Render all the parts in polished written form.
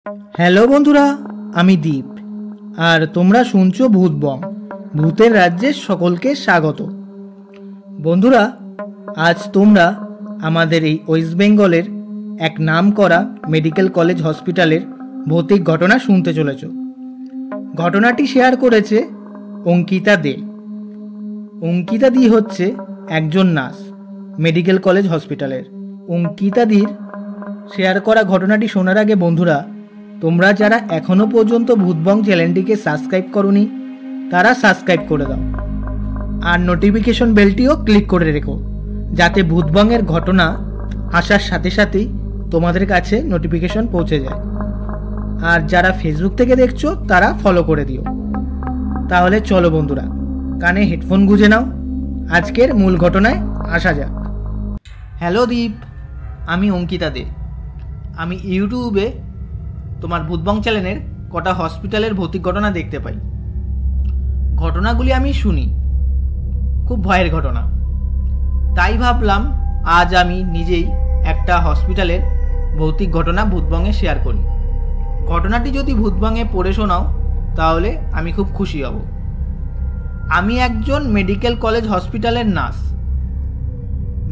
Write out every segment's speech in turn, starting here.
Hello বন্ধুরা, আমি দীপ আর তোমরা শুনছো ভূতবং। ভূতের রাজ্যে সকলকে স্বাগত। বন্ধুরা, আজ তোমরা আমাদের এই ওয়েস্ট বেঙ্গলের এক নামকরা মেডিকেল কলেজ হসপিটালের ভৌতিক ঘটনা শুনতে চলেছ। ঘটনাটি শেয়ার করেছে অঙ্কিতা দে। অঙ্কিতা দি হচ্ছে একজন নার্স মেডিকেল কলেজ হসপিটালের। অঙ্কিতা দির শেয়ার করা ঘটনাটি শোনার আগে বন্ধুরা, তোমরা যারা এখনও পর্যন্ত ভূতবং চ্যানেলটিকে সাবস্ক্রাইব করোনি তারা সাবস্ক্রাইব করে দাও আর নোটিফিকেশন বেলটিও ক্লিক করে রেখো, যাতে ভূতবংয়ের ঘটনা আসার সাথে সাথেই তোমাদের কাছে নোটিফিকেশন পৌঁছে যায়। আর যারা ফেসবুক থেকে দেখছো তারা ফলো করে দিও। তাহলে চলো বন্ধুরা, কানে হেডফোন গুঁজে নাও, আজকের মূল ঘটনায় আসা যাক। হ্যালো দীপ, আমি অঙ্কিতা দে। আমি ইউটিউবে তোমার ভূতবং চ্যানেলের কটা হসপিটালের ভৌতিক ঘটনা দেখতে পাই। ঘটনাগুলি আমি শুনি, খুব ভয়ের ঘটনা। তাই ভাবলাম আজ আমি নিজেই একটা হসপিটালের ভৌতিক ঘটনা ভূতবংয়ে শেয়ার করি। ঘটনাটি যদি ভূতবংয়ে পড়ে শোনাও তাহলে আমি খুব খুশি হব। আমি একজন মেডিকেল কলেজ হসপিটালের নার্স।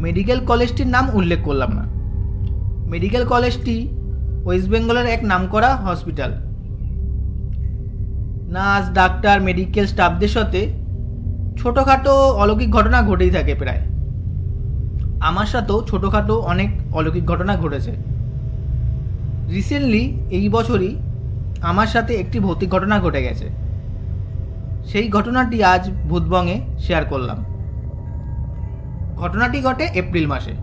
মেডিকেল কলেজটির নাম উল্লেখ করলাম না। মেডিকেল কলেজটি ওয়েস্ট বেঙ্গলের এক নামকরা হসপিটাল। নার্স, ডাক্তার, মেডিকেল স্টাফদের সাথে ছোটোখাটো অলৌকিক ঘটনা ঘটেই থাকে প্রায়। আমার সাথেও ছোটোখাটো অনেক অলৌকিক ঘটনা ঘটেছে। রিসেন্টলি এই বছরই আমার সাথে একটি ভৌতিক ঘটনা ঘটে গেছে। সেই ঘটনাটি আজ ভূতবংয়ে শেয়ার করলাম। ঘটনাটি ঘটে এপ্রিল মাসে।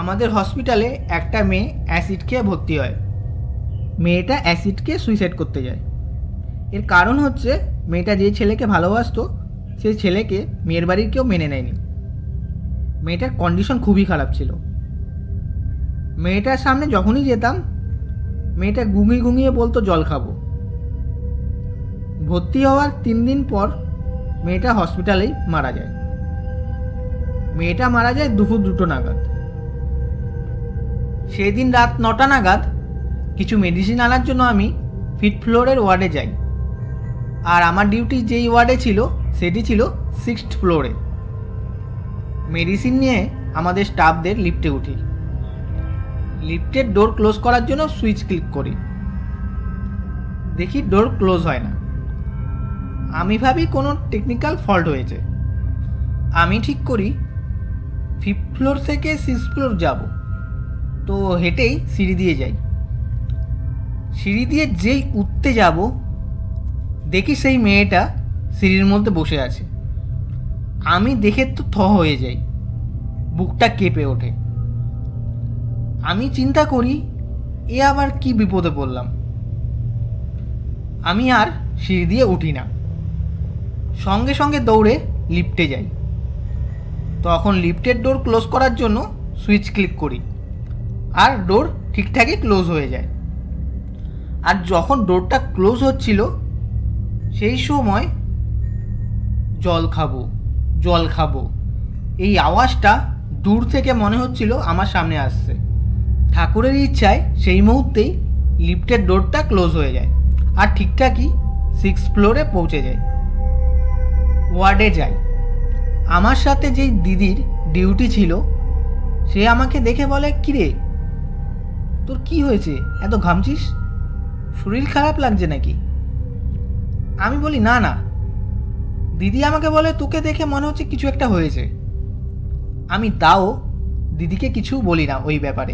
আমাদের হসপিটালে একটা মেয়ে অ্যাসিড খেয়ে ভর্তি হয়। মেয়েটা অ্যাসিড খেয়ে সুইসাইড করতে যায়। এর কারণ হচ্ছে মেয়েটা যে ছেলেকে ভালোবাসতো সেই ছেলেকে মেয়ের বাড়ির কেউ মেনে নেয়নি। মেয়েটার কন্ডিশন খুবই খারাপ ছিল। মেয়েটার সামনে যখনই যেতাম মেয়েটা গুঙিয়ে গুঙিয়ে বলতো জল খাবো। ভর্তি হওয়ার 3 দিন পর মেয়েটা হসপিটালেই মারা যায়। মেয়েটা মারা যায় দুপুর 2টো নাগাদ। সেদিন রাত 9টা নাগাদ কিছু মেডিসিন আনার জন্য আমি 5th ফ্লোরের ওয়ার্ডে যাই। আর আমার ডিউটি যেই ওয়ার্ডে ছিল সেটি ছিল 6th ফ্লোরে। মেডিসিন নিয়ে আমাদের স্টাফদের লিফটে উঠি। লিফটের ডোর ক্লোজ করার জন্য সুইচ ক্লিক করি, দেখি ডোর ক্লোজ হয় না। আমি ভাবি কোনো টেকনিক্যাল ফল্ট হয়েছে। আমি ঠিক করি 5th ফ্লোর থেকে 6th ফ্লোর যাব, তো হেঁটেই সিঁড়ি দিয়ে যাই। সিঁড়ি দিয়ে যেই উঠতে যাব দেখি সেই মেয়েটা সিঁড়ির মধ্যে বসে আছে। আমি দেখে তো থ হয়ে যাই, বুকটা কেঁপে ওঠে। আমি চিন্তা করি এ আবার কি বিপদে পড়লাম। আমি আর সিঁড়ি দিয়ে উঠি না, সঙ্গে সঙ্গে দৌড়ে লিফটে যাই। তখন লিফটের ডোর ক্লোজ করার জন্য সুইচ ক্লিক করি আর ডোর ঠিকঠাকই ক্লোজ হয়ে যায়। আর যখন ডোরটা ক্লোজ হচ্ছিল সেই সময় জল খাবো জল খাবো এই আওয়াজটা দূর থেকে মনে হচ্ছিল আমার সামনে আসছে। ঠাকুরের ইচ্ছায় সেই মুহূর্তেই লিফটের ডোরটা ক্লোজ হয়ে যায় আর ঠিকঠাকই 6th ফ্লোরে পৌঁছে যায়। ওয়ার্ডে যাই। আমার সাথে যেই দিদির ডিউটি ছিল সে আমাকে দেখে বলে, কিরে তোর কি হয়েছে, এত ঘামছিস, শরীর খারাপ লাগছে নাকি? আমি বলি না না। দিদি আমাকে বলে, তোকে দেখে মনে হচ্ছে কিছু একটা হয়েছে। আমি তাও দিদিকে কিছু বলি না ওই ব্যাপারে।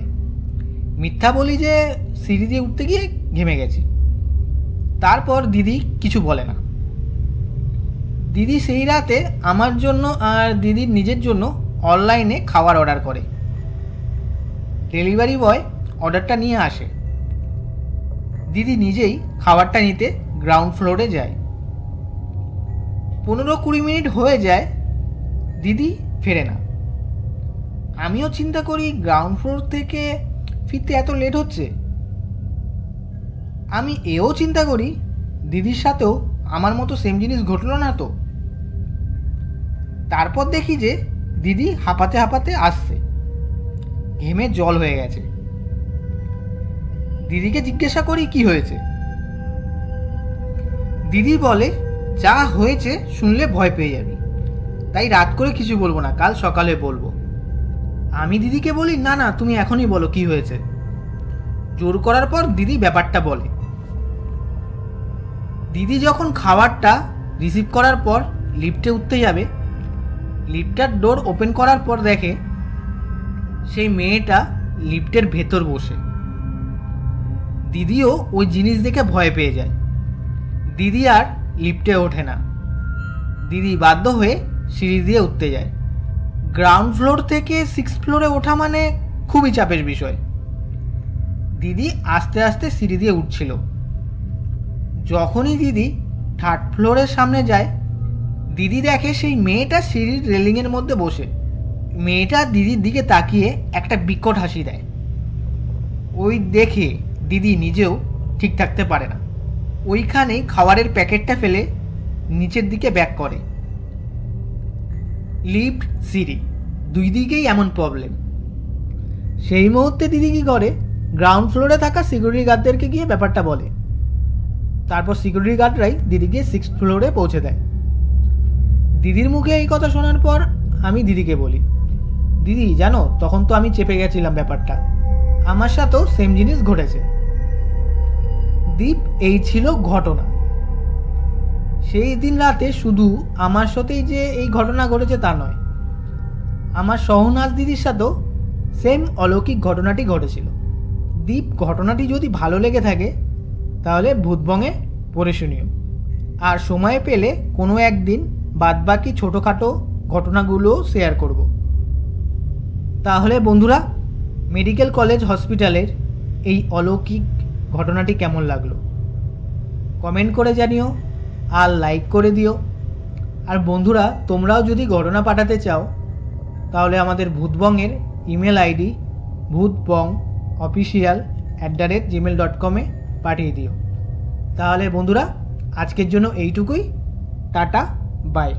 মিথ্যা বলি যে সিঁড়ি দিয়ে উঠতে গিয়ে ঘেমে গেছি। তারপর দিদি কিছু বলে না। দিদি সেই রাতে আমার জন্য আর দিদির নিজের জন্য অনলাইনে খাবার অর্ডার করে। ডেলিভারি বয় অর্ডারটা নিয়ে আসে। দিদি নিজেই খাবারটা নিতে গ্রাউন্ড ফ্লোরে যায়। 15-20 মিনিট হয়ে যায়, দিদি ফেরে না। আমিও চিন্তা করি গ্রাউন্ড ফ্লোর থেকে ফিরতে এত লেট হচ্ছে। আমি এও চিন্তা করি দিদির সাথেও আমার মতো সেম জিনিস ঘটলো না তো। তারপর দেখি যে দিদি হাঁপাতে হাঁপাতে আসছে, ঘেমে জল হয়ে গেছে। দিদিকে জিজ্ঞাসা করি কি হয়েছে। দিদি বলে, যা হয়েছে শুনলে ভয় পেয়ে যাবি, তাই রাত করে কিছু বলবো না, কাল সকালে বলবো। আমি দিদিকে বলি, না না, তুমি এখনই বলো কি হয়েছে। জোর করার পর দিদি ব্যাপারটা বলে। দিদি যখন খাবারটা রিসিভ করার পর লিফটে উঠতে যাবে, লিফটার ডোর ওপেন করার পর দেখে সেই মেয়েটা লিফটের ভেতর বসে। দিদিও ওই জিনিস দেখে ভয় পেয়ে যায়। দিদি আর লিফটে ওঠে না। দিদি বাধ্য হয়ে সিঁড়ি দিয়ে উঠতে যায়। গ্রাউন্ড ফ্লোর থেকে 6th ফ্লোরে ওঠা মানে খুবই চাপের বিষয়। দিদি আস্তে আস্তে সিঁড়ি দিয়ে উঠছিল। যখনই দিদি 3rd ফ্লোরের সামনে যায়, দিদি দেখে সেই মেয়েটা সিঁড়ির রেলিংয়ের মধ্যে বসে। মেয়েটা দিদির দিকে তাকিয়ে একটা বিকট হাসি দেয়। ওই দেখে দিদি নিজেও ঠিক থাকতে পারে না। ওইখানেই খাবারের প্যাকেটটা ফেলে নিচের দিকে ব্যাক করে। লিফট, সিঁড়ি দুই দিকেই এমন প্রবলেম। সেই মুহূর্তে দিদি কী করে, গ্রাউন্ড ফ্লোরে থাকা সিকিউরিটি গার্ডদেরকে গিয়ে ব্যাপারটা বলে। তারপর সিকিউরিটি গার্ডরাই দিদিকে 6th ফ্লোরে পৌঁছে দেয়। দিদির মুখে এই কথা শোনার পর আমি দিদিকে বলি, দিদি জানো, তখন তো আমি চেপে গেছিলাম ব্যাপারটা, আমার সাথেও সেম জিনিস ঘটেছে। দীপ, এই ছিল ঘটনা। সেই দিন রাতে শুধু আমার সাথেই যে এই ঘটনা ঘটেছে তা নয়, আমার সহনাজ দিদির সাথেও সেম অলৌকিক ঘটনাটি ঘটেছিল। দীপ, ঘটনাটি যদি ভালো লেগে থাকে তাহলে ভূতবঙে পড়ে শুনিও, আর সময় পেলে কোনো একদিন বাদবাকি ছোটোখাটো ঘটনাগুলোও শেয়ার করব। তাহলে বন্ধুরা, মেডিকেল কলেজ হসপিটালের এই অলৌকিক ঘটনাটি কেমন লাগলো কমেন্ট করে জানিও, আর লাইক করে দিও। আর বন্ধুরা, তোমরাও যদি ঘটনা পাঠাতে চাও তাহলে আমাদের ভূতবঙের ইমেল আইডি bhutbongofficial@gmail.com পাঠিয়ে দিও। তাহলে বন্ধুরা, আজকের জন্য এইটুকুই। Tata, by.